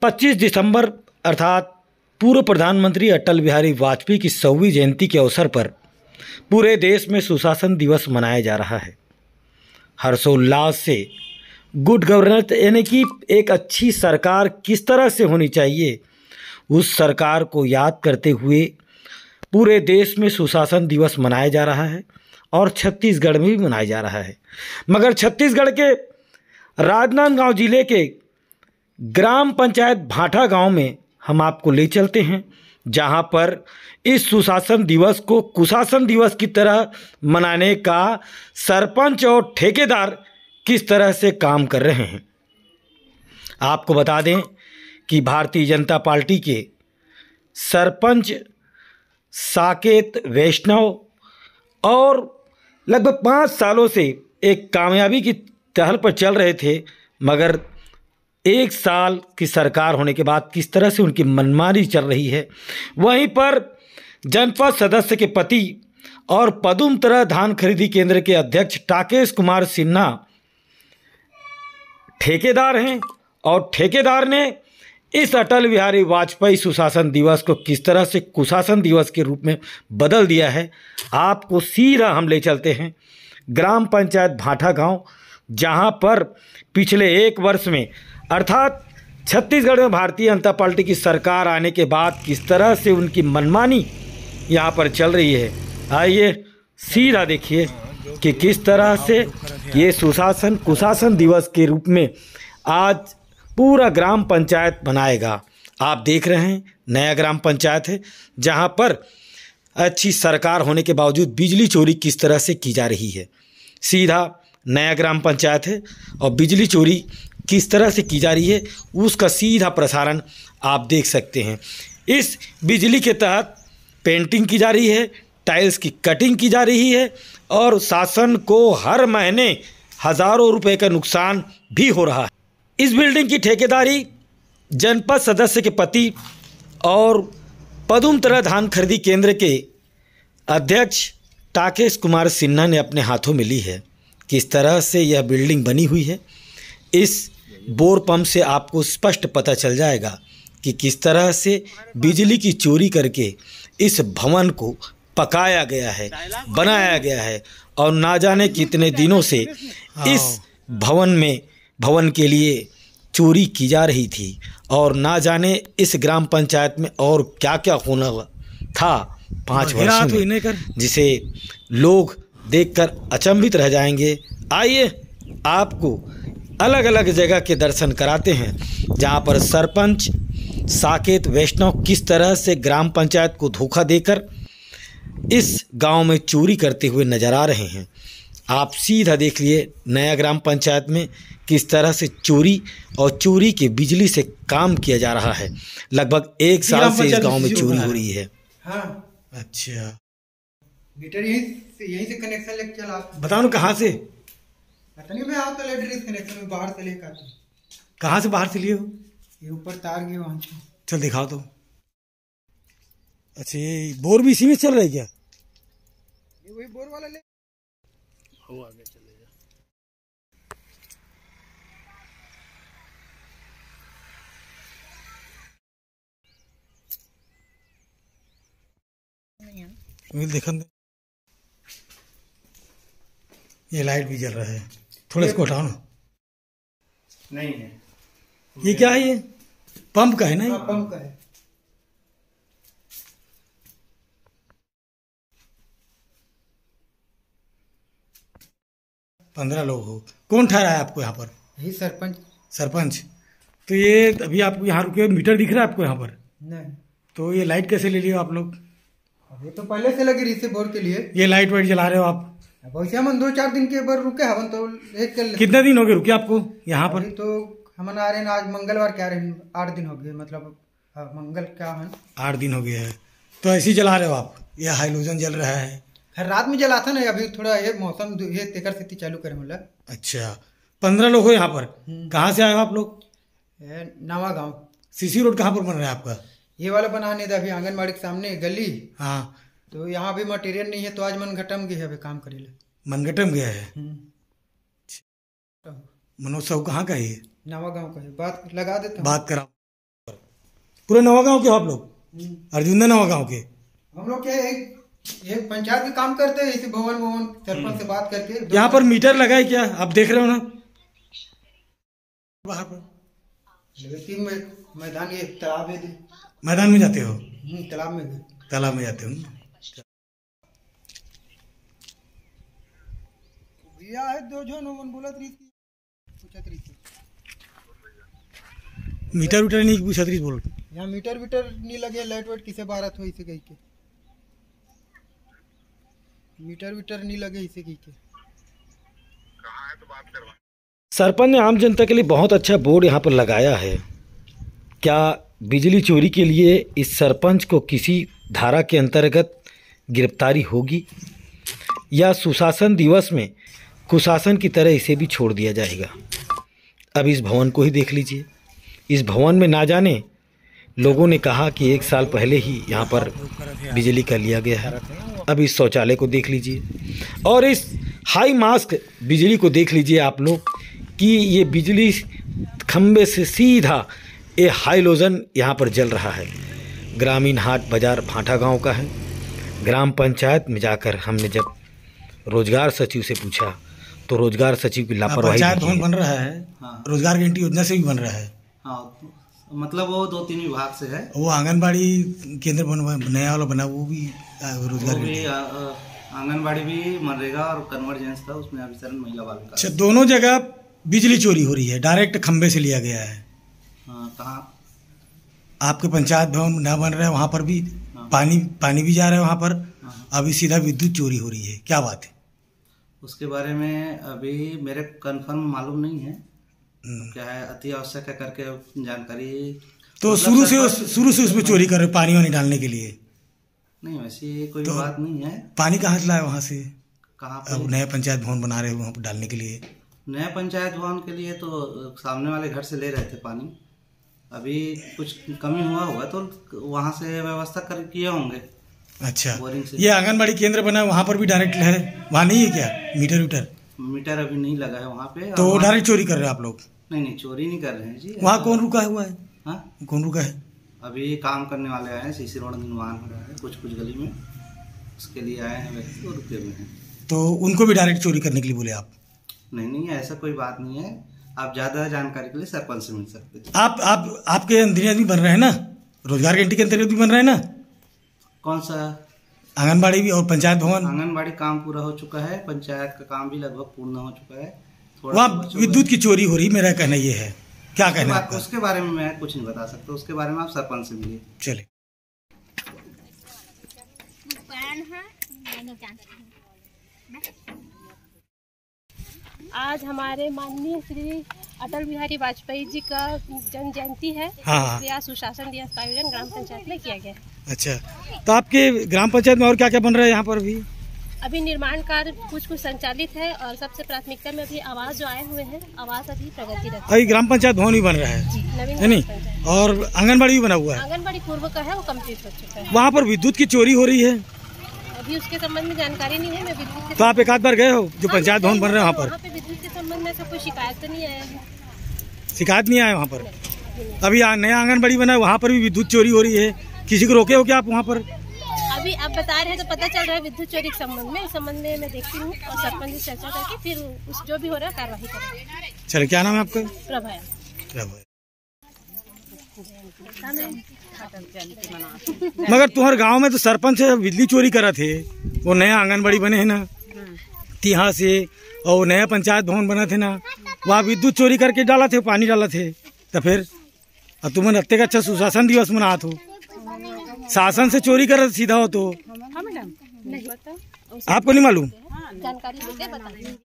25 दिसंबर अर्थात पूर्व प्रधानमंत्री अटल बिहारी वाजपेयी की 100वीं जयंती के अवसर पर पूरे देश में सुशासन दिवस मनाया जा रहा है। हर्षोल्लास से गुड गवर्नेंस यानी कि एक अच्छी सरकार किस तरह से होनी चाहिए, उस सरकार को याद करते हुए पूरे देश में सुशासन दिवस मनाया जा रहा है और छत्तीसगढ़ में भी मनाया जा रहा है। मगर छत्तीसगढ़ के राजनांदगांव जिले के ग्राम पंचायत भाटा गांव में हम आपको ले चलते हैं, जहां पर इस सुशासन दिवस को कुशासन दिवस की तरह मनाने का सरपंच और ठेकेदार किस तरह से काम कर रहे हैं। आपको बता दें कि भारतीय जनता पार्टी के सरपंच साकेत वैष्णव और लगभग 5 सालों से एक कामयाबी की टहल पर चल रहे थे, मगर 1 साल की सरकार होने के बाद किस तरह से उनकी मनमानी चल रही है। वहीं पर जनपद सदस्य के पति और पदुमतरा धान खरीदी केंद्र के अध्यक्ष टाकेश कुमार सिन्हा ठेकेदार हैं और ठेकेदार ने इस अटल बिहारी वाजपेयी सुशासन दिवस को किस तरह से कुशासन दिवस के रूप में बदल दिया है। आपको सीधा हम ले चलते हैं ग्राम पंचायत भाटा गांव, जहां पर पिछले 1 वर्ष में अर्थात छत्तीसगढ़ में भारतीय जनता पार्टी की सरकार आने के बाद किस तरह से उनकी मनमानी यहां पर चल रही है। आइए सीधा देखिए कि किस तरह से ये सुशासन कुशासन दिवस के रूप में आज पूरा ग्राम पंचायत बनाएगा। आप देख रहे हैं नया ग्राम पंचायत है, जहां पर अच्छी सरकार होने के बावजूद बिजली चोरी किस तरह से की जा रही है। सीधा नया ग्राम पंचायत है और बिजली चोरी किस तरह से की जा रही है उसका सीधा प्रसारण आप देख सकते हैं। इस बिजली के तहत पेंटिंग की जा रही है, टाइल्स की कटिंग की जा रही है और शासन को हर महीने हज़ारों रुपए का नुकसान भी हो रहा है। इस बिल्डिंग की ठेकेदारी जनपद सदस्य के पति और पदुमतरा धान खरीदी केंद्र के अध्यक्ष टाकेश कुमार सिन्हा ने अपने हाथों में ली है। किस तरह से यह बिल्डिंग बनी हुई है, इस बोर पंप से आपको स्पष्ट पता चल जाएगा कि किस तरह से बिजली की चोरी करके इस भवन को पकाया गया है, बनाया गया है और ना जाने कितने दिनों से इस भवन के लिए चोरी की जा रही थी और ना जाने इस ग्राम पंचायत में और क्या क्या होना था 5 वर्ष में, जिसे लोग देखकर अचंभित रह जाएंगे। आइए आपको अलग अलग जगह के दर्शन कराते हैं, जहां पर सरपंच साकेत वैष्णव किस तरह से ग्राम पंचायत को धोखा देकर इस गांव में चोरी करते हुए नजर आ रहे हैं। आप सीधा देख लिए नया ग्राम पंचायत में किस तरह से चोरी और चोरी के बिजली से काम किया जा रहा है। लगभग 1 साल से इस गांव में चोरी हो रही है। हाँ। अच्छा, मीटर यहीं से कनेक्शन लेके चला। बताओ ना कहाँ से? पता नहीं, मैं आपका इलेक्ट्रिक कनेक्शन में बाहर से लेकर आता हूँ। कहाँ से बाहर से लिए हो? ये ऊपर तार गए वहाँ से। चल दिखाओ तो। अच्छा, ये बोर भी इसी में चल रहा है क्या? ये वही बोर वाला ले हो, आगे चले जा। देखा ये लाइट भी जल रहा है, थोड़ा इसको हटाओ ना। नहीं है ये क्या है? ये पंप का है ना? पंप का है। पंद्रह लोग हो। कौन ठहरा है आपको यहाँ पर? यही सरपंच। सरपंच। तो ये अभी आपको यहाँ रुके, मीटर दिख रहा है आपको यहाँ पर? नहीं। तो ये लाइट कैसे ले लियो आप लोग? अभी तो पहले से लगी रही थी बोर के लिए। ये लाइट वाइट जला रहे हो आप? वैसे हम 2-4 दिन के बाद रुके हवन तो एक कर। कितने दिन हो गए रुके आपको यहाँ पर? तो हम आ रहे हैं आज मंगलवार क्या रहे 8 दिन हो गए, मतलब मंगल क्या है 8 दिन हो गया है। तो ऐसे ही जला रहे हो आप? ये हाइलोजन जल रहा है? हर रात में जला था ना, अभी थोड़ा ये मौसम ये तेकर स्थिति चालू करे मतलब। अच्छा, 15 लोग हो यहाँ पर। कहाँ से आए हो आप लोग? नवा गाँव। सीसी रोड कहाँ पर बन रहा है आपका? ये वाला बनाने था अभी आंगनबाड़ी के सामने गली। हाँ, तो यहाँ भी मटेरियल नहीं है तो आज मनघटम गया है अभी काम करेले। मनघटम गया है? मनोज साहू कहाँ का है? नवा गाँव का है। बात लगा देता हूँ। बात कराओ। पूरे नवागांव के हो आप लोग? अर्जुंदा नवागांव के? हम लोग के एक पंचायत के काम करते हैं, इसी भवन सरपंच से बात करके। यहाँ पर मीटर लगा है क्या, आप देख रहे हो ना? बाहर पर मैदान, ये तालाब है, मैदान में जाते हो? तालाब में जाते हो। भैया है 2 जन बोलत रही थी, पूछत रही थी। मीटर विटर नहीं पूछत रही बोल? यहाँ मीटर विटर नहीं लगे, लाइट वाइट किसे बारत हो इसे कही के, मीटर विटर नहीं लगे इसे कही के। कहाँ है तो बात करवा। सरपंच ने आम जनता के लिए बहुत अच्छा बोर्ड यहाँ पर लगाया है। क्या बिजली चोरी के लिए इस सरपंच को किसी धारा के अंतर्गत गिरफ्तारी होगी या सुशासन दिवस में कुशासन की तरह इसे भी छोड़ दिया जाएगा? अब इस भवन को ही देख लीजिए। इस भवन में ना जाने लोगों ने कहा कि 1 साल पहले ही यहाँ पर बिजली का लिया गया है। अब इस शौचालय को देख लीजिए और इस हाई मास्क बिजली को देख लीजिए आप लोग कि ये बिजली खंबे से सीधा ये हाइलोजन यहाँ पर जल रहा है। ग्रामीण हाट बाजार भाटा गांव का है। ग्राम पंचायत में जाकर हमने जब रोजगार सचिव से पूछा तो रोजगार सचिव की लापरवाही। पंचायत भवन बन रहा है। हाँ। रोजगार गारंटी योजना से भी बन रहा है। हाँ, मतलब वो 2-3 विभाग से है। वो आंगनबाड़ी केंद्र नया वाला बना, वो भी रोजगार भी आंगनबाड़ी भी मनरेगा और कन्वर्जेंस था, उसमें अभिसरण महिला बाल विकास। अच्छा, दोनों जगह बिजली चोरी हो रही है, डायरेक्ट खंबे से लिया गया है। हाँ, कहाँ? आपके पंचायत भवन नया बन रहा है, वहाँ पर भी हाँ। पानी भी जा रहा है वहाँ पर। हाँ। अभी सीधा विद्युत चोरी हो रही है, क्या बात है? उसके बारे में अभी मेरे कंफर्म मालूम नहीं है क्या है, अति आवश्यक है करके जानकारी। तो मतलब शुरू से उसमें चोरी कर रहे, पानी वानी डालने के लिए? नहीं, वैसी कोई तो बात नहीं है। पानी कहाँ से लाए वहाँ से? कहाँ अब नया पंचायत भवन बना रहे हो वहाँ पर डालने के लिए? नया पंचायत भवन के लिए तो सामने वाले घर से ले रहे थे पानी। अभी कुछ कमी हुआ होगा तो वहाँ से व्यवस्था कर किए होंगे। अच्छा, बोरिंग से। ये आंगनबाड़ी केंद्र बना है, वहाँ पर भी डायरेक्ट है? वहाँ नहीं है क्या मीटर विटर? मीटर अभी नहीं लगा है वहाँ पे। तो डायरेक्ट चोरी कर रहे हैं आप लोग? नहीं, चोरी नहीं कर रहे हैं जी। वहाँ कौन रुका हुआ है? हाँ, कौन रुका है? अभी काम करने वाले आए हैं, सीसी रोड निर्माण हो रहा है कुछ गली में, उसके लिए आए हैं व्यक्ति और रुके हुए हैं। तो उनको भी डायरेक्ट चोरी करने के लिए बोले आप? नहीं, ऐसा कोई बात नहीं है। आप ज्यादा जानकारी के लिए सरपंच से मिल सकते हैं। आपके अंदर भी बन रहे हैं ना, रोजगार गारंटी के अंतर्गत भी बन रहे हैं ना? कौन सा? आंगनबाड़ी भी और पंचायत भवन? आंगनबाड़ी काम पूरा हो चुका है, पंचायत का काम भी लगभग पूर्ण हो चुका है। वहाँ विद्युत की चोरी हो रही, मेरा कहना ये है। क्या कहना है? उसके बारे में मैं कुछ नहीं बता सकता, उसके बारे में आप सरपंच से मिलिए। चले। आज हमारे माननीय श्री अटल बिहारी वाजपेयी जी का जन्म जयंती है। हाँ। इसलिए आज सुशासन दिवस का आयोजन ग्राम पंचायत में किया गया। अच्छा, तो आपके ग्राम पंचायत में और क्या क्या बन रहा है यहाँ पर? अभी निर्माण कार्य कुछ संचालित है और सबसे प्राथमिकता में अभी आवास जो आए हुए हैं, आवास अभी प्रगतिरत है। अभी ग्राम पंचायत भवन भी बन रहा है? जी, नवीन है नहीं? और आंगनबाड़ी भी बना हुआ है? आंगनबाड़ी पूर्व का है, वो कम्प्लीट हो चुका है। वहाँ पर विद्युत की चोरी हो रही है? अभी उसके संबंध में जानकारी नहीं है। मैं विद्युत तो आप एक आध बार गए हो जो पंचायत भवन बन रहा है वहाँ पर? विद्युत के संबंध में कोई शिकायत तो नहीं आया है। शिकायत नहीं आया वहाँ पर? अभी नया आंगनबाड़ी बना है, वहाँ पर भी विद्युत चोरी हो रही है, किसी को रोके हो क्या आप वहाँ पर? अभी आप बता रहे हैं तो पता चल रहा है विद्युत चोरी के संबंध में। इस संबंध में मैं देखती हूँ और सरपंच से चर्चा करके फिर उस जो भी हो रहा है कार्रवाई करेंगे। चलिए, क्या नाम है आपका? प्रभा। मगर तुम्हारे गांव में तो सरपंच बिजली चोरी करा थे, वो नया आंगनबाड़ी बने है ना तिहा से, और नया पंचायत भवन बना थे ना, वहाँ विद्युत चोरी करके डाला थे, पानी डाला थे। तो फिर अब तुम्हें रखते का अच्छा सुशासन दिवस मना हो, शासन से चोरी कर सीधा हो तो आपको नहीं मालूम? जानकारी